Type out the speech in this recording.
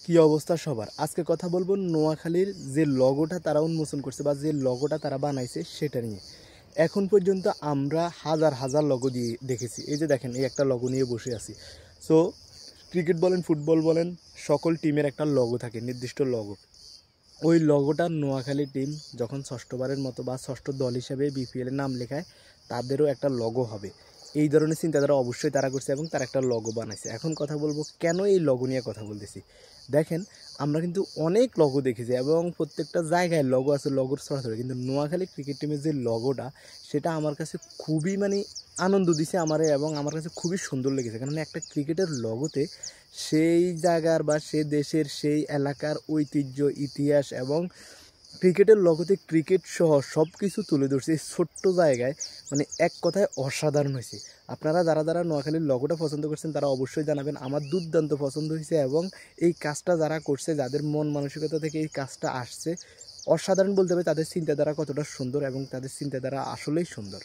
কি অবস্থা সবার? আজকে কথা বলবো নোয়াখালীর যে লগোটা তারা উন্মোচন করছে বা যে লগোটা তারা বানাইছে সেটা নিয়ে। এখন পর্যন্ত আমরা হাজার হাজার লগো দিয়ে দেখেছি। এই যে দেখেন, এই একটা লগো নিয়ে বসে আছি। সো ক্রিকেট বলেন, ফুটবল বলেন, সকল টিমের একটা লগো থাকে, নির্দিষ্ট লগো। ওই লগোটা নোয়াখালী টিম যখন ষষ্ঠবারের মতো বা ষষ্ঠ দল হিসেবে বিপিএলের নাম লেখায়, তাদেরও একটা লগো হবে। এই ধরনের চিন্তাধারা অবশ্যই তারা করছে এবং তারা একটা লগো বানাইছে। এখন কথা বলবো কেন এই লগো নিয়ে কথা বলতেছি। দেখেন, আমরা কিন্তু অনেক লগো দেখেছি এবং প্রত্যেকটা জায়গায় লগো আছে, লগোর ছড়াছড়ি। কিন্তু নোয়াখালী ক্রিকেট টিমের যে লগোটা, সেটা আমার কাছে খুবই আনন্দ দিছে আমারে এবং আমার কাছে খুবই সুন্দর লেগেছে। কারণ একটা ক্রিকেটের লগোতে সেই জায়গার বা সেই দেশের সেই এলাকার ঐতিহ্য, ইতিহাস এবং ক্রিকেটের লগোতে ক্রিকেট সহ সব কিছু তুলে ধরছে এই ছোট্ট জায়গায়। এক কথায় অসাধারণ হয়েছে। আপনারা যারা যারা নোয়াখালীর লগোটা পছন্দ করছেন তারা অবশ্যই জানাবেন। আমার দুর্দান্ত পছন্দ হয়েছে এবং এই কাজটা যারা করছে, যাদের মন মানসিকতা থেকে এই কাজটা আসছে, অসাধারণ বলতে হবে। তাদের চিন্তাধারা কতটা সুন্দর এবং তাদের চিন্তাধারা আসলেই সুন্দর।